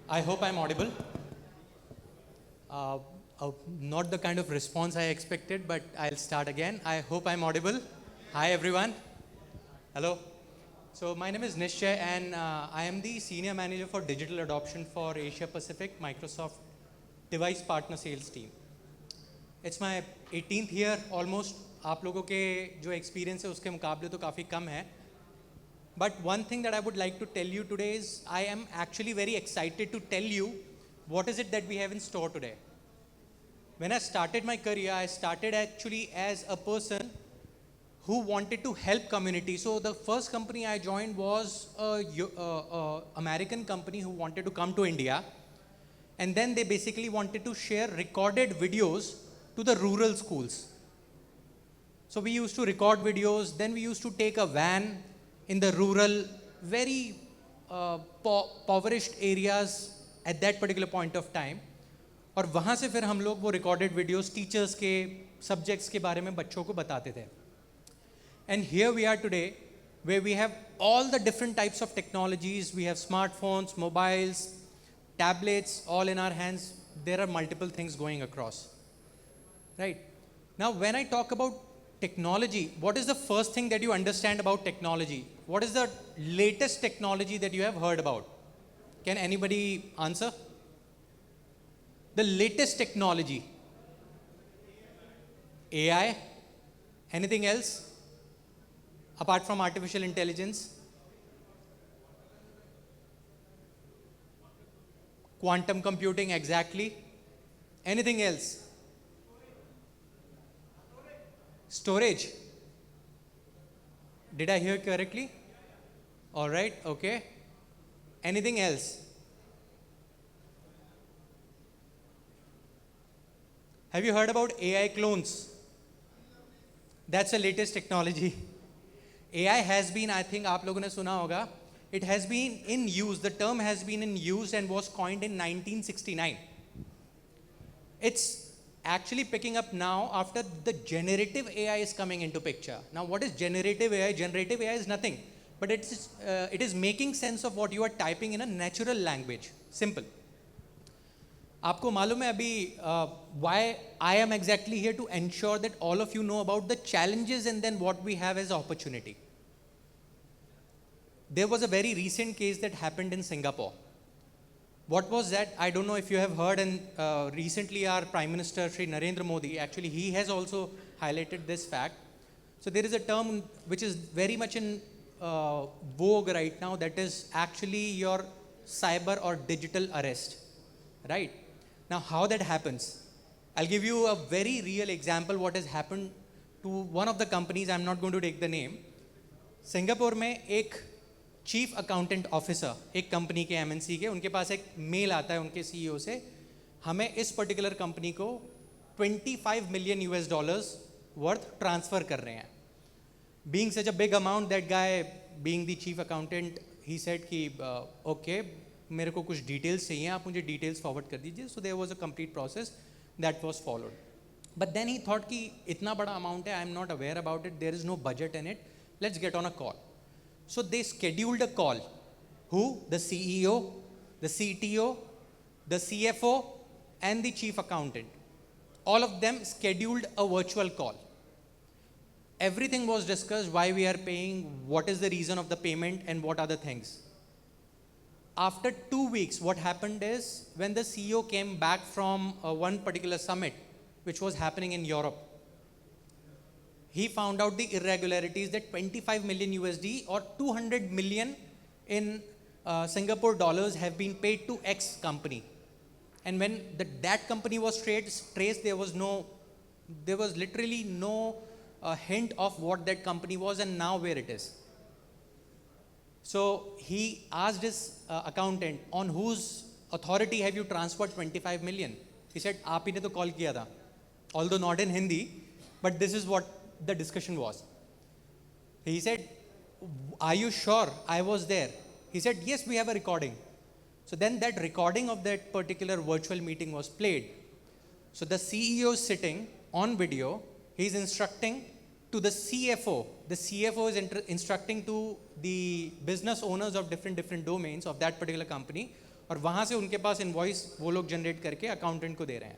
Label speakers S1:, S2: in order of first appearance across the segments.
S1: I hope I'm audible. Uh, Not the kind of response I expected, but I'll start again. I hope I'm audible. Hi, everyone. Hello. So, my name is Nishchay, and I am the Senior Manager for Digital Adoption for Asia Pacific Microsoft Device Partner Sales Team. It's my 18th year almost. आप लोगों के जो experience है उसके मुकाबले तो काफ़ी कम है. But one thing that I would like to tell you today is I am actually very excited to tell you what is it that we have in store today. When I started my career, I started actually as a person who wanted to help community. So the first company I joined was a American company who wanted to come to India, and then they basically wanted to share recorded videos to the rural schools. So we used to record videos, then we used to take a van in the rural, very impoverished areas at that particular point of time. और वहाँ से फिर हम लोग वो recorded videos teachers के subjects के बारे में बच्चों को बताते थे. And here we are today, where we have all the different types of technologies. We have smartphones, mobiles, tablets, all in our hands. There are multiple things going across. Right? Now, when I talk about technology, what is the first thing that you understand about technology? What is the latest technology that you have heard about? Can anybody answer? The latest technology. AI? Anything else? Apart from artificial intelligence? Quantum computing, exactly. Anything else? Storage. Did I hear correctly? All right, okay. Anything else? Have you heard about AI clones? That's the latest technology. AI has been, I think आप लोगों ने सुना होगा, it has been in use, the term has been in use and was coined in 1969. It's actually picking up now after the generative AI is coming into picture. Now what is generative AI? Generative AI is nothing, but it is making sense of what you are typing in a natural language. Simple. आपको मालूम है अभी why I am exactly here to ensure that all of you know about the challenges and then what we have as opportunity. There was a very recent case that happened in Singapore. What was that? I don't know if you have heard, and recently our Prime Minister Shri Narendra Modi, actually he has also highlighted this fact. So there is a term which is very much in vogue right now, that is actually your cyber or digital arrest, right? Now how that happens? I'll give you a very real example what has happened to one of the companies. I'm not going to take the name. Singapore में एक chief accountant officer एक company के MNC के, उनके पास एक mail आता है उनके सीईओ से, हमें इस पर्टिकुलर कंपनी को 25 million US dollars worth transfer कर रहे हैं. Being such a big amount, that guy being the chief accountant, he said कि ओके मेरे को कुछ डिटेल्स चाहिए, आप मुझे डिटेल्स फॉरवर्ड कर दीजिए. So there was a complete process that was followed. But then he thought कि इतना बड़ा अमाउंट है, I am not aware about it, there is no budget in it, let's get on a call. So they scheduled a call. Who? The CEO, the CTO, the CFO, and the chief accountant. All of them scheduled a virtual call. Everything was discussed, why we are paying, what is the reason of the payment, and what are the things. After 2 weeks, what happened is, when the CEO came back from one particular summit, which was happening in Europe, he found out the irregularities that 25 million USD or 200 million in Singapore dollars have been paid to X company. And when that company was traced, there was literally no hint of what that company was and now where it is. So he asked his accountant, on whose authority have you transferred 25 million? He said, आप ही ने तो call किया था. Although not in Hindi, but this is what the discussion was. He said, are you sure I was there? He said, yes, we have a recording. So then that recording of that particular virtual meeting was played. So the CEO is sitting on video, he's instructing to the CFO. The CFO is instructing to the business owners of different domains of that particular company और वहाँ से उनके पास invoice वो लोग generate करके accountant को दे रहे हैं.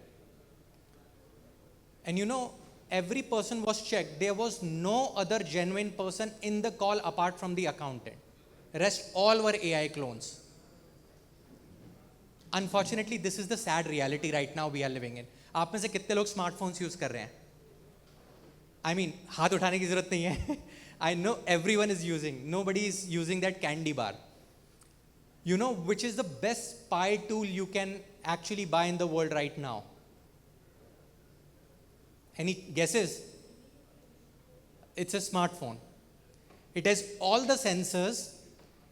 S1: And you know, every person was checked. There was no other genuine person in the call apart from the accountant. Rest all were AI clones. Unfortunately, this is the sad reality right now we are living in. आप में से कितने लोग smartphones use कर रहे हैं? I mean, हाथ उठाने की जरूरत नहीं है. I know everyone is using. Nobody is using that candy bar. You know which is the best spy tool you can actually buy in the world right now? Any guesses? It's a smartphone. It has all the sensors,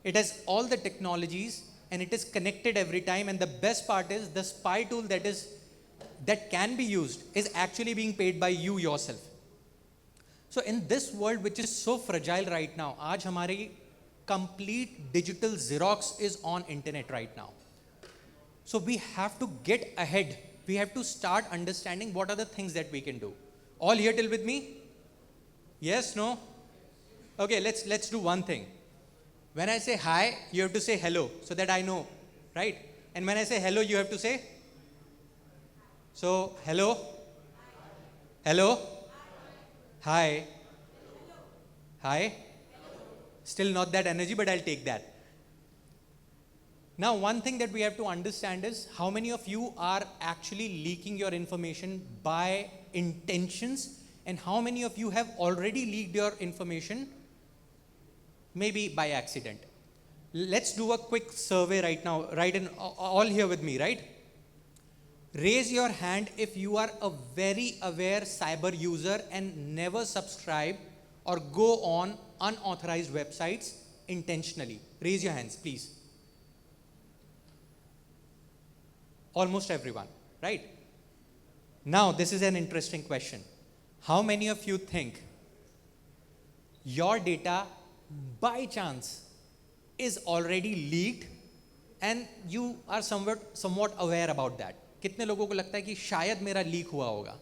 S1: it has all the technologies, and it is connected every time. And the best part is the spy tool that can be used is actually being paid by you yourself. So in this world which is so fragile right now, आज हमारी complete digital Xerox is on internet right now. So we have to get ahead. We have to start understanding what are the things that we can do. All here till with me? Yes, no? Okay, let's do one thing. When I say hi, you have to say hello so that I know, right? And when I say hello, you have to say, so hello, hello, hi, hi. Still not that energy, but I'll take that. Now, one thing that we have to understand is how many of you are actually leaking your information by intentions, and how many of you have already leaked your information maybe by accident. Let's do a quick survey right now, right? And all here with me, right? Raise your hand if you are a very aware cyber user and never subscribe or go on unauthorized websites intentionally. Raise your hands, please. Almost everyone, right? Now, this is an interesting question. How many of you think your data by chance is already leaked and you are somewhat aware about that? कितने लोगों को लगता है कि शायद मेरा leak हुआ होगा?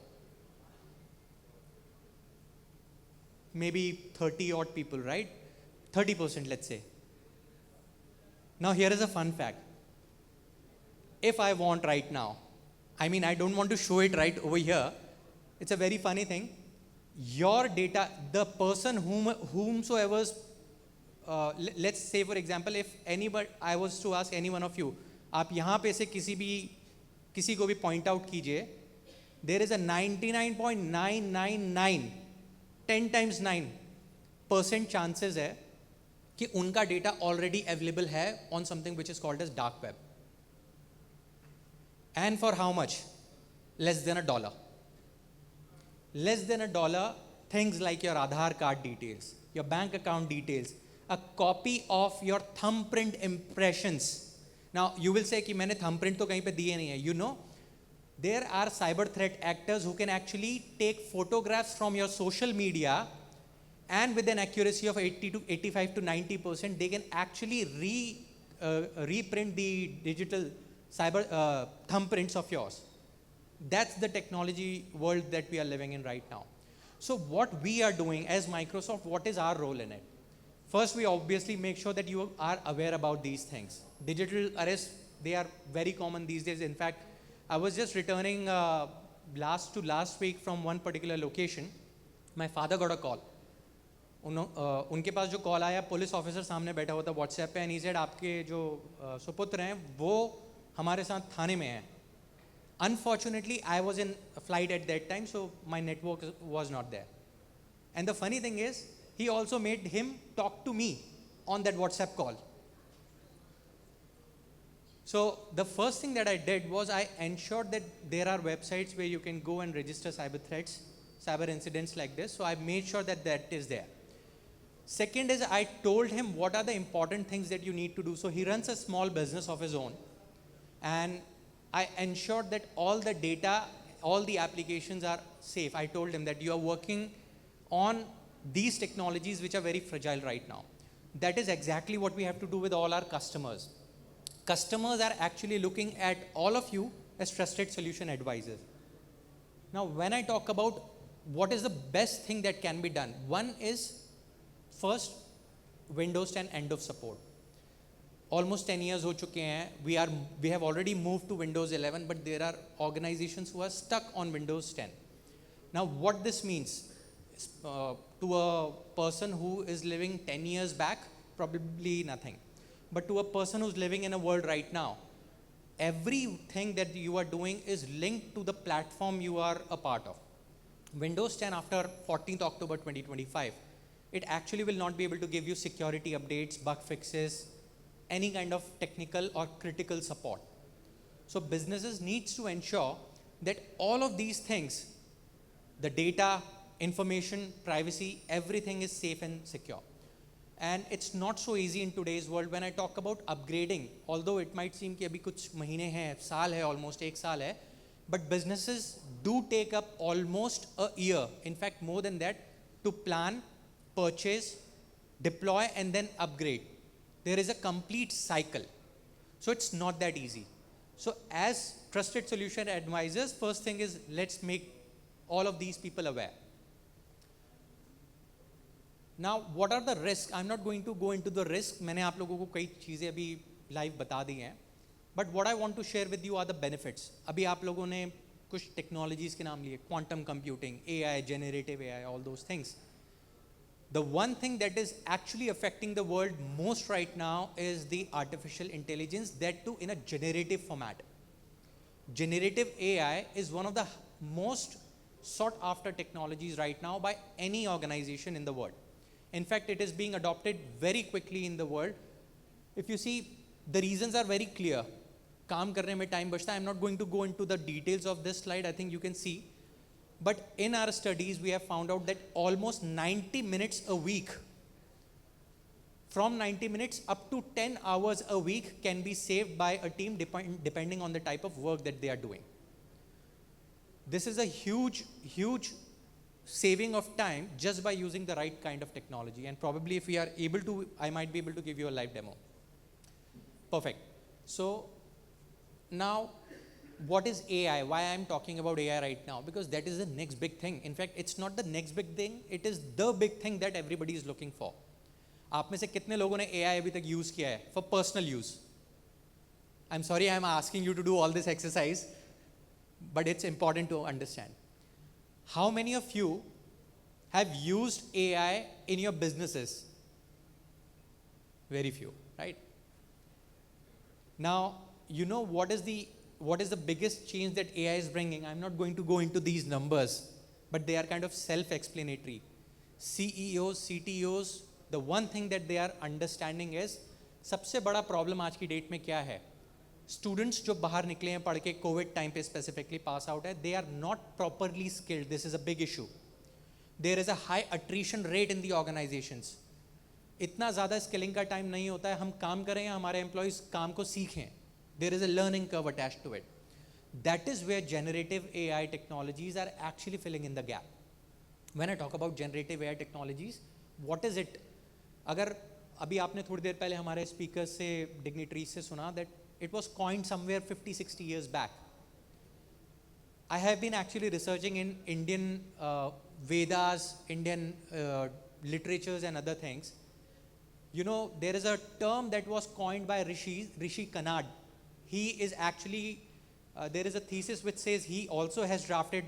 S1: Maybe 30 odd people, right? 30%, let's say. Now, here is a fun fact. If I want right now, I mean, I don't want to show it right over here. It's a very funny thing. Your data, the person whomsoever's, let's say for example, if anybody, I was to ask any one of you, आप यहाँ पे से किसी को भी point out कीजिए, there is a 99.999 10 times 9% chances है कि उनका data already available है on something which is called as dark web. And for how much? Less than $1. Less than $1, things like your Aadhaar card details, your bank account details, a copy of your thumbprint impressions. Now, you will say कि मैंने thumbprint तो कहीं पे दिए नहीं है. You know, there are cyber threat actors who can actually take photographs from your social media, and with an accuracy of 80 to 85 to 90%, they can actually reprint the digital cyber thumbprints of yours. That's the technology world that we are living in right now. So what we are doing as Microsoft, what is our role in it? First, we obviously make sure that you are aware about these things. Digital arrests, they are very common these days. In fact, I was just returning last week from one particular location. My father got a call. उनके पास जो call आया, police officer सामने बैठा हुआ था WhatsApp पे, and he said आपके जो सुपुत्र हैं वो हमारे साथ थाने में हैं. Unfortunately, I was in a flight at that time, so my network was not there. And the funny thing is, he also made him talk to me on that WhatsApp call. So the first thing that I did was I ensured that there are websites where you can go and register cyber threats, cyber incidents like this. So I made sure that that is there. Second is I told him what are the important things that you need to do. So he runs a small business of his own, and I ensured that all the data, all the applications are safe. I told him that you are working on these technologies which are very fragile right now. That is exactly what we have to do with all our customers. Customers are actually looking at all of you as trusted solution advisors. Now, when I talk about what is the best thing that can be done, one is first, Windows 10 end of support. almost 10 years हो चुके हैं. We have already moved to Windows 11, but there are organizations who are stuck on Windows 10. Now what this means to a person who is living 10 years back, probably nothing, but to a person who's living in a world right now, everything that you are doing is linked to the platform you are a part of. Windows 10 after 14th October 2025, it actually will not be able to give you security updates, bug fixes, any kind of technical or critical support. So businesses needs to ensure that all of these things, the data, information, privacy, everything is safe and secure. And it's not so easy in today's world. When I talk about upgrading, although it might seem कि अभी कुछ महीने हैं, साल है, almost एक साल है, but businesses do take up almost a year, in fact more than that, to plan, purchase, deploy and then upgrade. There is a complete cycle. So it's not that easy. So as trusted solution advisors, first thing is let's make all of these people aware. Now what are the risks? I'm not going to go into the risk. मैंने आप लोगों को कई चीज़ें अभी live बता दी हैं. But what I want to share with you are the benefits. अभी आप लोगों ने कुछ technologies के नाम लिए, quantum computing, AI, generative AI, all those things. The one thing that is actually affecting the world most right now is the artificial intelligence, that too in a generative format. Generative AI is one of the most sought after technologies right now by any organization in the world. In fact, it is being adopted very quickly in the world. If you see, the reasons are very clear. काम करने में time बचता है. I'm not going to go into the details of this slide. I think you can see. But in our studies, we have found out that almost 90 minutes a week, from 90 minutes up to 10 hours a week can be saved by a team depending on the type of work that they are doing. This is a huge, huge saving of time just by using the right kind of technology. And probably if we are able to, I might be able to give you a live demo. Perfect. So now, what is AI? Why I'm talking about AI right now? Because that is the next big thing. In fact, it's not the next big thing. It is the big thing that everybody is looking for. आप में से कितने लोगों ने AI अभी तक use किया है for personal use? I'm sorry, I'm asking you to do all this exercise, but it's important to understand. How many of you have used AI in your businesses? Very few, right? Now, you know what is the biggest change that AI is bringing? I'm not going to go into these numbers, but they are kind of self-explanatory. CEOs, CTOs, the one thing that they are understanding is, सबसे बड़ा problem आज की date में क्या है? Students जो बाहर निकले हैं पढ़ के COVID time पे specifically pass out है, they are not properly skilled. This is a big issue. There is a high attrition rate in the organizations. इतना ज़्यादा skilling का time नहीं होता है, हम काम करें या हमारे employees काम को सीखें. There is a learning curve attached to it. That is where generative AI technologies are actually filling in the gap. When I talk about generative AI technologies, what is it? अगर अभी आपने थोड़ी देर पहले हमारे speakers से dignitaries से सुना that it was coined somewhere 50-60 years back. I have been actually researching in Indian Vedas, Indian literatures and other things. You know, there is a term that was coined by Rishi Kanad. He is actually, there is a thesis which says he also has drafted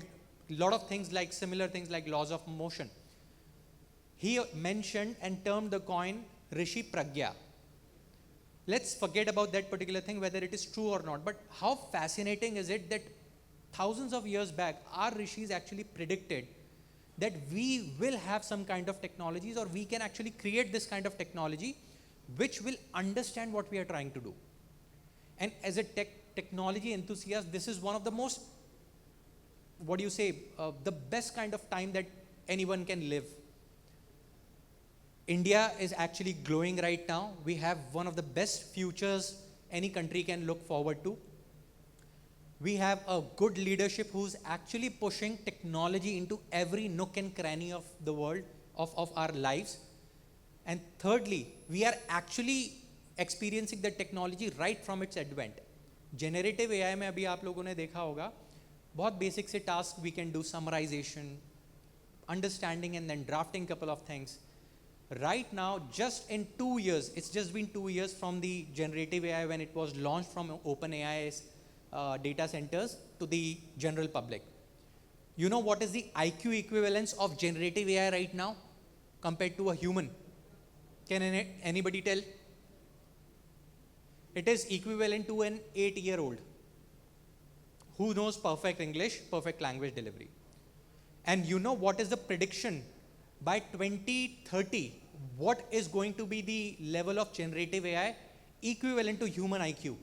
S1: a lot of things like similar things like laws of motion. He mentioned and termed the coin Rishi Pragya. Let's forget about that particular thing, whether it is true or not. But how fascinating is it that thousands of years back, our rishis actually predicted that we will have some kind of technologies, or we can actually create this kind of technology which will understand what we are trying to do. And as a technology enthusiast, this is one of the most, what do you say, the best kind of time that anyone can live. India is actually glowing right now. We have one of the best futures any country can look forward to. We have a good leadership who's actually pushing technology into every nook and cranny of the world, of our lives. And thirdly, we are actually experiencing the technology right from its advent. Generative AI में अभी आप लोगों ने देखा होगा, बहुत basic से task we can do, summarization, understanding and then drafting couple of things. Right now, just in 2 years, it's just been 2 years from the generative AI when it was launched from OpenAI's data centers to the general public. You know what is the IQ equivalence of generative AI right now compared to a human? Can anybody tell? It is equivalent to an 8-year-old who knows perfect English, perfect language delivery. And you know what is the prediction? By 2030, what is going to be the level of generative AI equivalent to human IQ?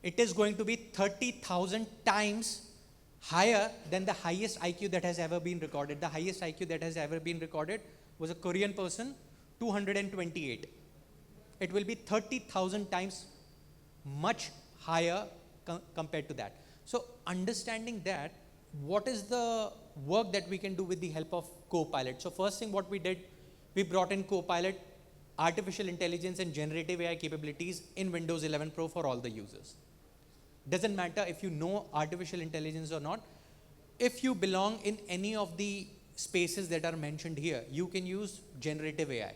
S1: It is going to be 30,000 times higher than the highest IQ that has ever been recorded. The highest IQ that has ever been recorded was a Korean person, 228. It will be 30,000 times much higher compared to that. So understanding that, what is the work that we can do with the help of Copilot? So first thing what we did, we brought in Copilot, artificial intelligence and generative AI capabilities in Windows 11 Pro for all the users. Doesn't matter if you know artificial intelligence or not. If you belong in any of the spaces that are mentioned here, you can use generative AI.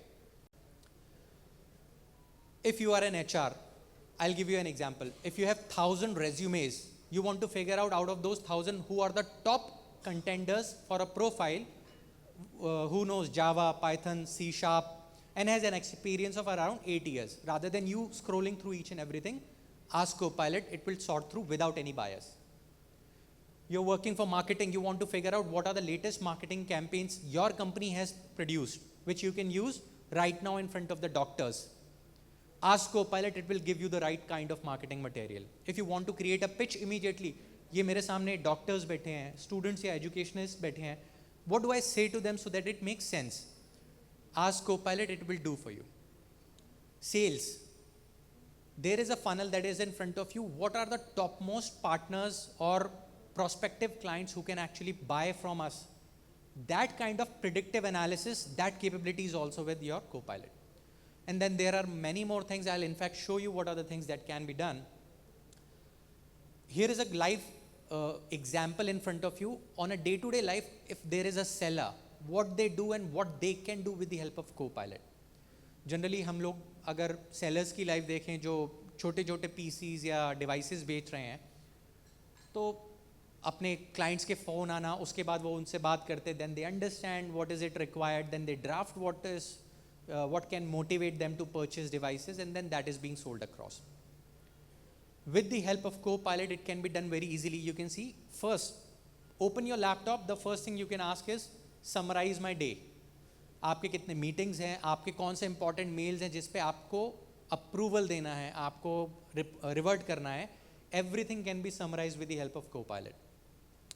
S1: If you are an HR, I'll give you an example. If you have 1,000 resumes, you want to figure out of those 1,000 who are the top contenders for a profile, who knows Java, Python, C#, and has an experience of around 8 years. Rather than you scrolling through each and everything, ask Copilot, it will sort through without any bias. You're working for marketing, you want to figure out what are the latest marketing campaigns your company has produced, which you can use right now in front of the doctors. Ask Copilot, it will give you the right kind of marketing material. If you want to create a pitch immediately, ये मेरे सामने doctors बैठे हैं, students या educationists बैठे हैं, what do I say to them so that it makes sense? Ask Copilot, it will do for you. Sales. There is a funnel that is in front of you. What are the topmost partners or prospective clients who can actually buy from us? That kind of predictive analysis, that capability is also with your Copilot. And then there are many more things. I'll in fact show you what are the things that can be done. Here is a live example in front of you. On a day-to-day life, if there is a seller, what they do and what they can do with the help of Copilot. Generally हम लोग अगर sellers की life देखें जो छोटे-छोटे PCs या devices बेच रहे हैं, तो अपने clients के phone आना, उसके बाद वो उनसे बात करते, then they understand what is it required, then they draft what can motivate them to purchase devices, and then that is being sold across. With the help of Copilot, it can be done very easily. You can see, first, open your laptop. The first thing you can ask is, summarize my day. आपके कितने meetings हैं, आपके कौन से important mails हैं जिस पे आपको अप्रूवल देना है, आपको रिवर्ट करना है. Everything can be summarized with the help of Copilot.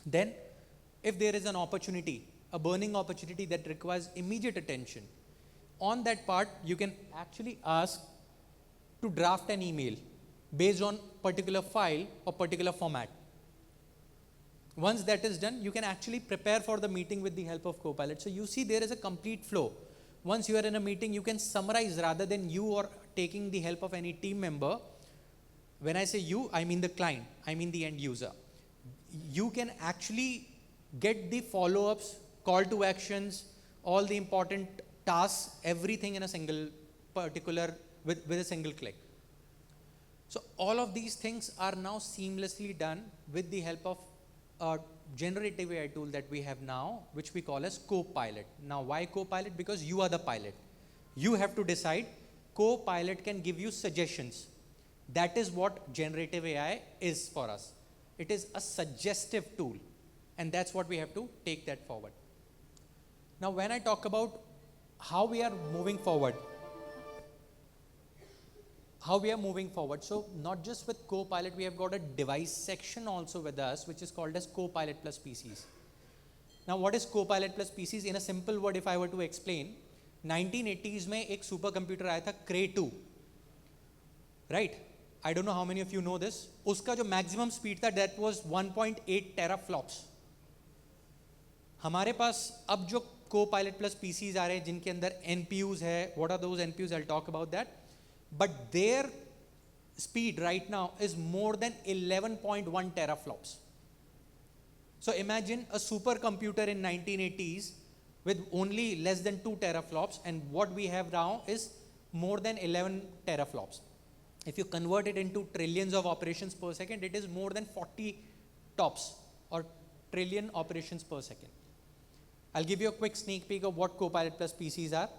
S1: Then, if there is an opportunity, a burning opportunity that requires immediate attention, on that part, you can actually ask to draft an email based on particular file or particular format. Once that is done, you can actually prepare for the meeting with the help of Copilot. So you see there is a complete flow. Once you are in a meeting, you can summarize rather than you or taking the help of any team member. When I say you, I mean the client, I mean the end user. You can actually get the follow-ups, call to actions, all the important tasks, everything in a single particular, with a single click. So all of these things are now seamlessly done with the help of a generative AI tool that we have now, which we call as Copilot. Now why Copilot? Because you are the pilot. You have to decide. Copilot can give you suggestions. That is what generative AI is for us. It is a suggestive tool, and that's what we have to take that forward. Now when I talk about how we are moving forward, so not just with Copilot, we have got a device section also with us, which is called as Copilot plus PCs. Now what is Copilot plus PCs? In a simple word, if I were to explain, 1980s में एक super computer आया था Cray 2, right? I don't know how many of you know this. उसका जो maximum speed था, that was 1.8 teraflops. हमारे पास अब जो Copilot plus PCs आ रहे हैं जिनके अंदर NPUs है, what are those NPUs? I'll talk about that. But their speed right now is more than 11.1 teraflops. So imagine a supercomputer in 1980s with only less than 2 teraflops, and what we have now is more than 11 teraflops. If you convert it into trillions of operations per second, it is more than 40 tops or trillion operations per second. I'll give you a quick sneak peek of what Copilot Plus PCs are.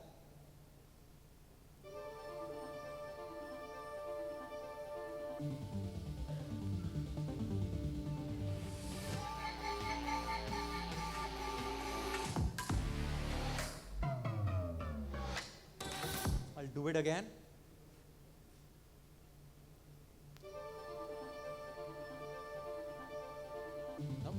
S1: I'll do it again. No.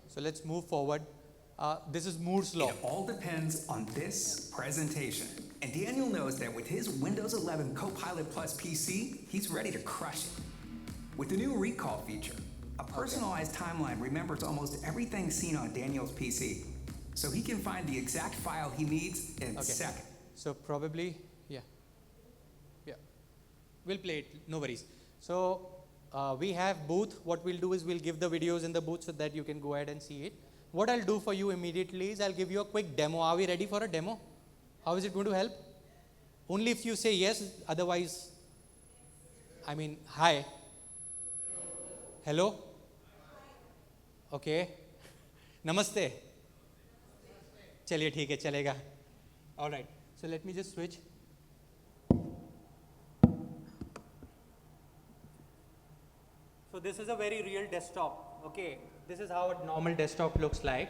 S1: So let's move forward. This is Moore's law.
S2: It all depends on this presentation. And Daniel knows that with his Windows 11 Copilot Plus PC, he's ready to crush it. With the new recall feature, a personalized timeline remembers almost everything seen on Daniel's PC, so he can find the exact file he needs in a second.
S1: So probably, yeah. We'll play it, no worries. So we have booth. What we'll do is we'll give the videos in the booth so that you can go ahead and see it. What I'll do for you immediately is I'll give you a quick demo. Are we ready for a demo? How is it going to help? Only if you say yes, otherwise, I mean, hi. Hello? Okay. Namaste. चलिए ठीक है चलेगा. All right. So let me just switch. So this is a very real desktop. Okay. This is how a normal desktop looks like.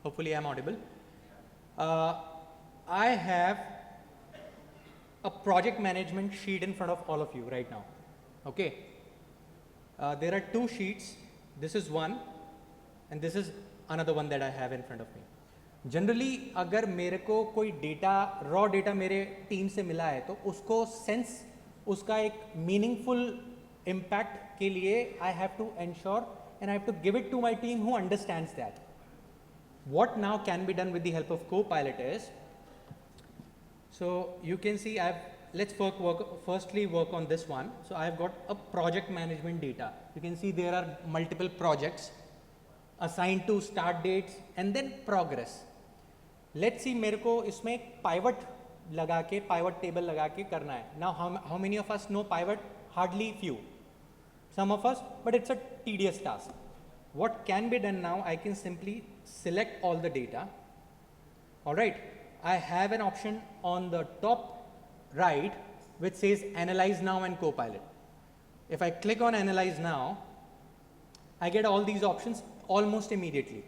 S1: Hopefully I'm audible. I have a project management sheet in front of all of you right now. Okay. There are two sheets. This is one and this is another one that I have in front of me. Generally अगर मेरे को कोई data raw data मेरे team से मिला है तो उसको सेंस उसका एक मीनिंगफुल इम्पैक्ट के लिए I have to ensure and I have to give it to my team who understands that. What now can be done with the help of Copilot is, so you can see let's firstly work on this one. So I've got a project management data. You can see there are multiple projects assigned to start dates and then progress. Let's see मेरे को इसमें एक pivot लगा के pivot table लगा के करना है. Now how many of us know pivot? Hardly few. Some of us, but it's a tedious task. What can be done now, I can simply select all the data. All right, I have an option on the top right which says Analyze Now and Copilot. If I click on Analyze Now, I get all these options almost immediately.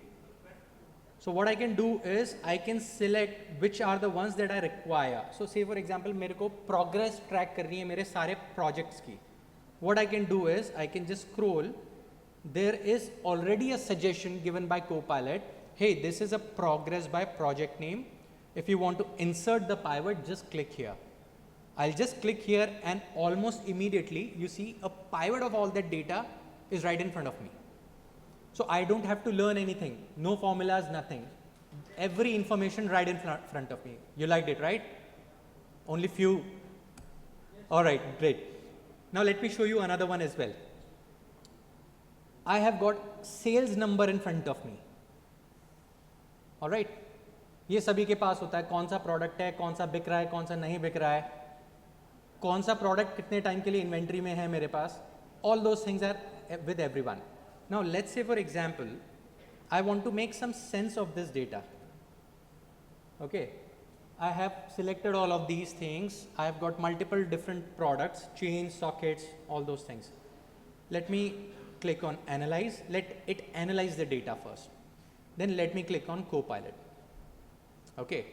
S1: So what I can do is I can select which are the ones that I require. So say for example, मेरे को progress track करनी है मेरे सारे projects की. What I can do is I can just scroll. There is already a suggestion given by Copilot. Hey, this is a progress by project name. If you want to insert the pivot, just click here. I'll just click here and almost immediately you see a pivot of all that data is right in front of me. So I don't have to learn anything. No formulas, nothing. Every information right in front of me. You liked it, right? Only few. All right, great. Now let me show you another one as well. I have got sales number in front of me. All right. ये सभी के पास होता है कौन सा product है, कौन सा बिक रहा है, कौन सा नहीं बिक रहा है, कौन सा प्रोडक्ट कितने टाइम के लिए इन्वेंट्री में है मेरे पास. All those things are with everyone. Now let's say for example, I want to make some sense of this data. Okay. I have selected all of these things. I have got multiple different products, chains, sockets, all those things. Let me click on Analyze. Let it analyze the data first. Then let me click on Copilot. Okay.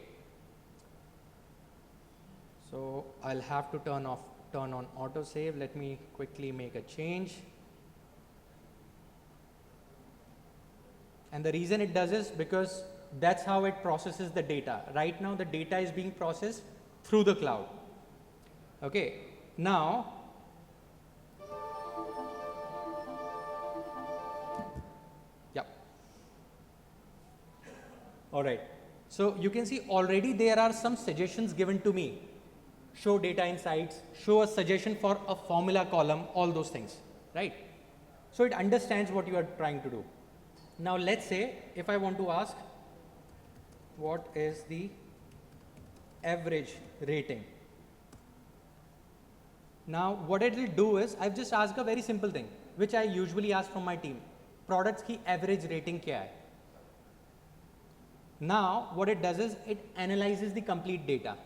S1: So I'll have to turn on autosave. Let me quickly make a change. And the reason it does is because that's how it processes the data. Right now the data is being processed through the cloud. Okay. Now all right. So you can see already there are some suggestions given to me. show data insights, show a suggestion for a formula column, all those things, right? So it understands what you are trying to do. Now let's say if I want to ask what is the average rating. Now what it will do is I've just asked a very simple thing which I usually ask from my team. Products की average rating क्या है? Now what it does is it analyzes the complete data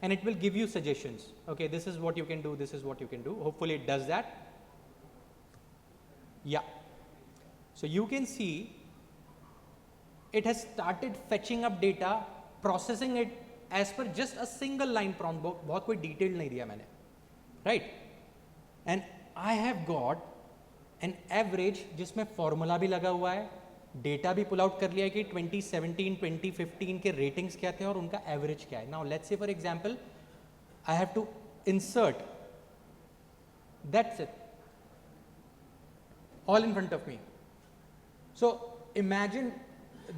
S1: and it will give you suggestions. Okay, this is what you can do, this is what you can do. Hopefully it does that. Yeah. So you can see it has started fetching up data, processing it as per just a single line prompt. बहुत कोई detailed नहीं दिया मैंने, right? And I have got an average जिसमें formula भी लगा हुआ है, data भी pull out कर लिया है कि 2017, 2015 के ratings क्या थे और उनका average क्या है. Now let's say for example, I have to insert. That's it. All in front of me. So imagine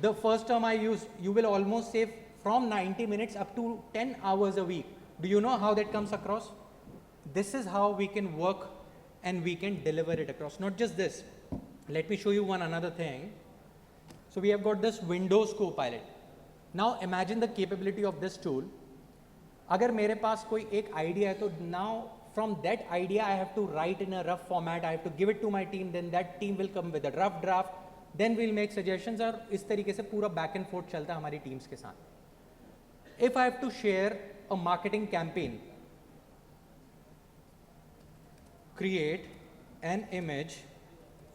S1: the first term I used, you will almost save from 90 minutes up to 10 hours a week. Do you know how that comes across? This is how we can work and we can deliver it across. Not just this. Let me show you one another thing. So we have got this Windows Copilot. Now imagine the capability of this tool. अगर मेरे पास कोई एक idea है तो now from that idea I have to write in a rough format, I have to give it to my team, then that team will come with a rough draft, then we'll make suggestions और इस तरीके से पूरा back and forth चलता है हमारी teams के साथ. If I have to share a marketing campaign, create an image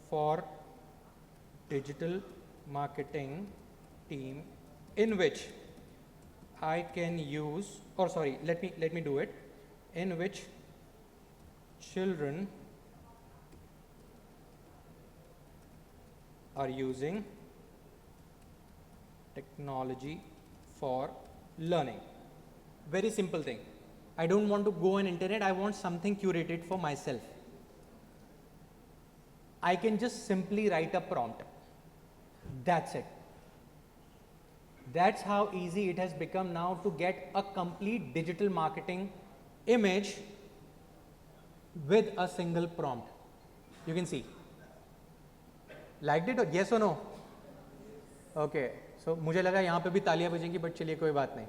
S1: for digital marketing team in which I can use, or sorry, let me do it, in which children are using technology for learning. Very simple thing. I don't want to go on internet, I want something curated for myself. I can just simply write a prompt. That's it. That's how easy it has become now to get a complete digital marketing image with a single prompt. You can see. Liked it or yes or no? Okay. So मुझे लगा यहाँ पे भी तालियां बजेंगी, but चलिए कोई बात नहीं.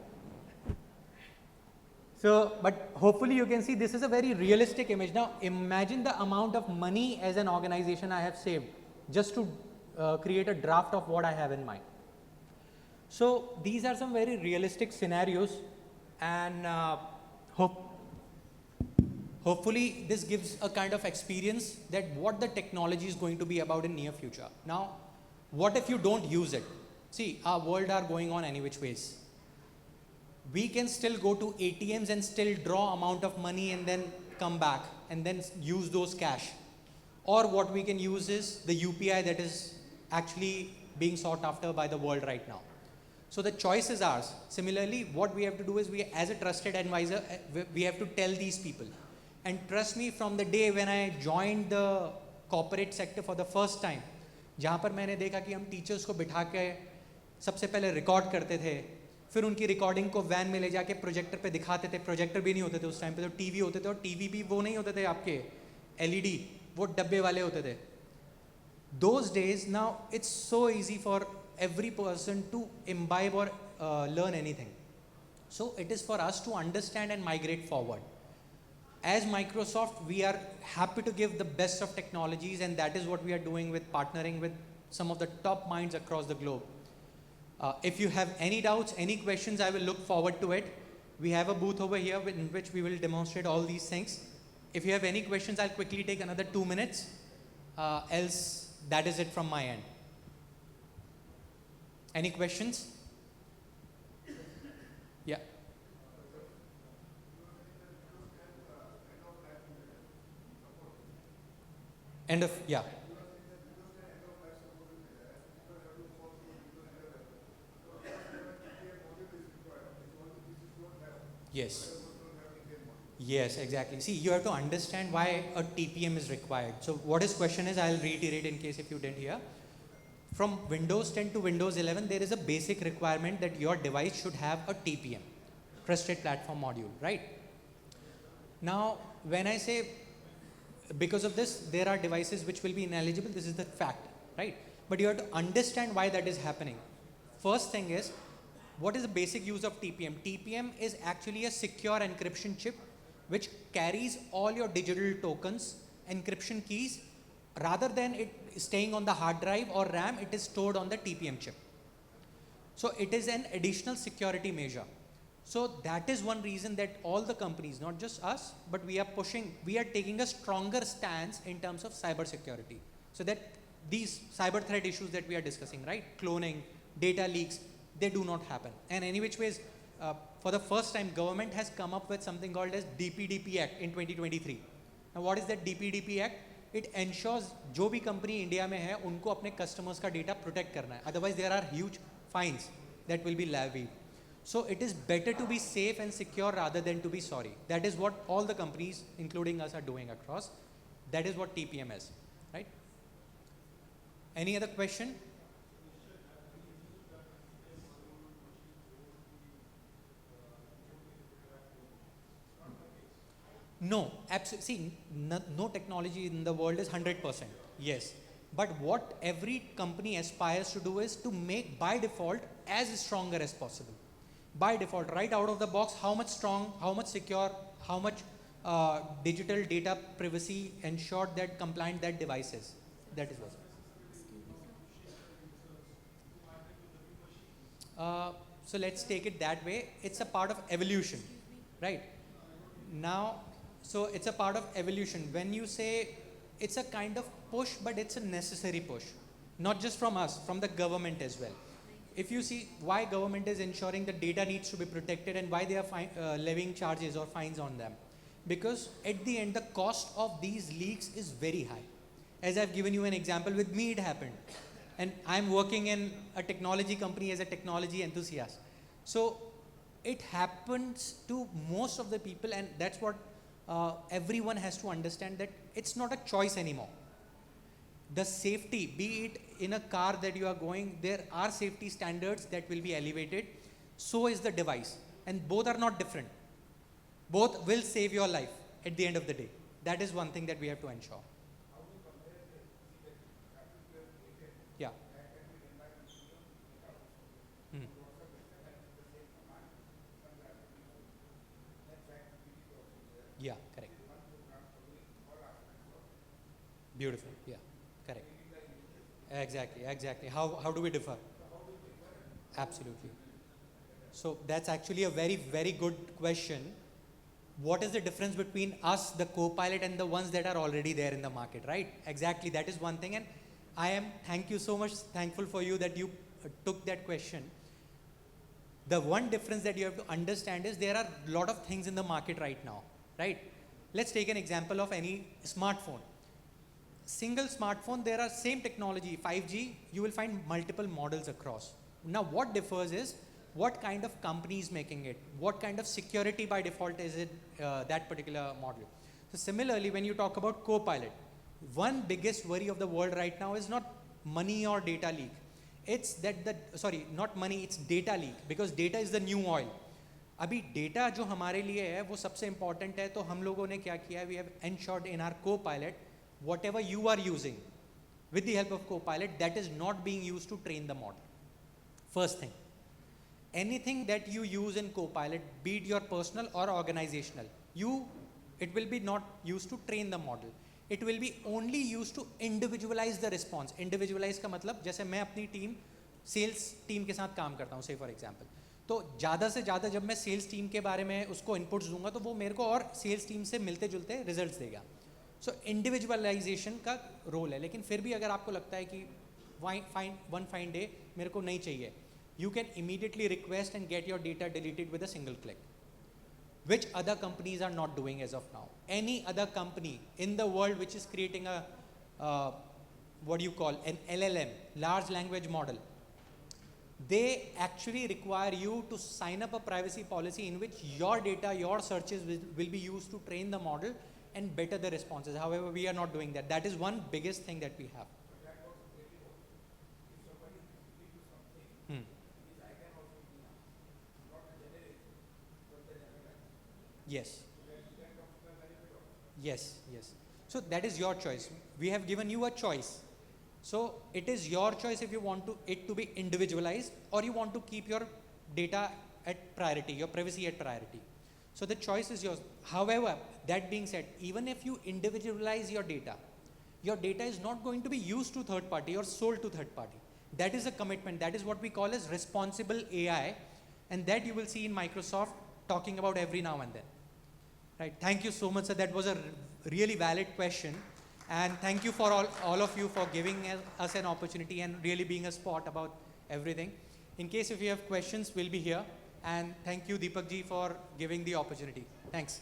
S1: So, but hopefully you can see this is a very realistic image. Now imagine the amount of money as an organization I have saved just to create a draft of what I have in mind. So these are some very realistic scenarios, and hopefully this gives a kind of experience that what the technology is going to be about in near future. Now, what if you don't use it? See, our world are going on any which ways. We can still go to ATMs and still draw amount of money and then come back and then use those cash. Or what we can use is the UPI that is actually being sought after by the world right now. So the choice is ours. Similarly, what we have to do is we, as a trusted advisor, we have to tell these people. And trust me, from the day when I joined the corporate sector for the first time, जहाँ पर मैंने देखा कि हम teachers को बिठा के सबसे पहले रिकॉर्ड करते थे, फिर उनकी रिकॉर्डिंग को वैन में ले जाके प्रोजेक्टर पे दिखाते थे. प्रोजेक्टर भी नहीं होते थे उस टाइम पे, तो टीवी होते थे, और टीवी भी वो नहीं होते थे आपके LED, वो डब्बे वाले होते थे. Those days, now it's so easy for every person to imbibe or learn anything. So it is for us to understand and migrate forward. As Microsoft, we are happy to give the best of technologies, and that is what we are doing with partnering with some of the top minds across the globe. If you have any doubts, any questions, I will look forward to it. We have a booth over here in which we will demonstrate all these things. If you have any questions, I'll quickly take another 2 minutes. Else, that is it from my end. Any questions? Yeah. End of, yeah. Yes. Yes, exactly. See, you have to understand why a TPM is required. So what his question is, I'll reiterate in case if you didn't hear. From Windows 10 to Windows 11, there is a basic requirement that your device should have a TPM, Trusted Platform Module, right? Now, when I say because of this, there are devices which will be ineligible, this is the fact, right? But you have to understand why that is happening. First thing is, what is the basic use of TPM? TPM is actually a secure encryption chip which carries all your digital tokens, encryption keys, rather than it staying on the hard drive or RAM, it is stored on the TPM chip. So it is an additional security measure. So that is one reason that all the companies, not just us, but we are taking a stronger stance in terms of cyber security. So that these cyber threat issues that we are discussing, right? Cloning, data leaks, they do not happen. And any which ways, for the first time, government has come up with something called as DPDP Act in 2023. Now what is that DPDP Act? It ensures जो भी company India में है उनको अपने customers का data protect करना है. Otherwise there are huge fines that will be levied. So it is better to be safe and secure rather than to be sorry. That is what all the companies, including us, are doing across. That is what TPM is, right? Any other question? No, absolutely. See, no technology in the world is 100%. Yes. But what every company aspires to do is to make by default as stronger as possible. By default, right out of the box, how much strong, how much secure, how much digital data privacy ensured that compliant that device is. That is what. So let's take it that way. It's a part of evolution, right? Now, so it's a part of evolution. When you say it's a kind of push, but it's a necessary push, not just from us, from the government as well. If you see why government is ensuring the data needs to be protected and why they are levying charges or fines on them, because at the end the cost of these leaks is very high. As I've given you an example, with me it happened, and I'm working in a technology company as a technology enthusiast. So it happens to most of the people, and that's what everyone has to understand, that it's not a choice anymore. The safety, be it in a car that you are going, there are safety standards that will be elevated. So is the device, and both are not different. Both will save your life at the end of the day. That is one thing that we have to ensure. Yeah. Hmm. Yeah, correct. Beautiful. Yeah, correct. Exactly. How do we differ? Absolutely. So that's actually a very good question. What is the difference between us, the co-pilot, and the ones that are already there in the market, right? Exactly, that is one thing. And thank you so much, thankful for you that you took that question. The one difference that you have to understand is there are a lot of things in the market right now, right? Let's take an example of any smartphone. Single smartphone, there are same technology, 5G, you will find multiple models across. Now what differs is what kind of company is making it, what kind of security by default is it, that particular model. So similarly, when you talk about Copilot, one biggest worry of the world right now is not money or data leak. It's that not money, it's data leak, because data is the new oil. अभी data जो हमारे लिए है वो सबसे important है, तो हम लोगों ने क्या किया, we have ensured in our Copilot whatever you are using with the help of Copilot, that is not being used to train the model. First thing, anything that you use in Copilot, be it your personal or organizational, it will be not used to train the model. It will be only used to individualize the response. Individualize का मतलब, जैसे मैं अपनी team, sales team के साथ काम करता हूँ, say for example, तो ज़्यादा से ज़्यादा जब मैं सेल्स टीम के बारे में उसको इनपुट्स दूंगा तो वो मेरे को और सेल्स टीम से मिलते जुलते रिजल्ट्स देगा. सो इंडिविजुअलाइजेशन का रोल है. लेकिन फिर भी अगर आपको लगता है कि वन फाइन डे मेरे को नहीं चाहिए, you can immediately request and get your data deleted with a single click, which other companies are not doing as of now. Any other company in the world which is creating a what do you call an LLM, large language model, they actually require you to sign up a privacy policy in which your data, your searches will be used to train the model and better the responses. However, we are not doing that. That is one biggest thing that we have. Hmm. Yes. Yes, yes. So that is your choice. We have given you a choice. So it is your choice if you want it to be individualized or you want to keep your data at priority, your privacy at priority. So the choice is yours. However, that being said, even if you individualize your data is not going to be used to third party or sold to third party. That is a commitment. That is what we call as responsible AI, and that you will see in Microsoft talking about every now and then. Right. Thank you so much, sir. That was a really valid question. And thank you for all of you for giving us an opportunity and really being a spot about everything. In case if you have questions, we'll be here. And thank you, Deepak ji, for giving the opportunity. Thanks.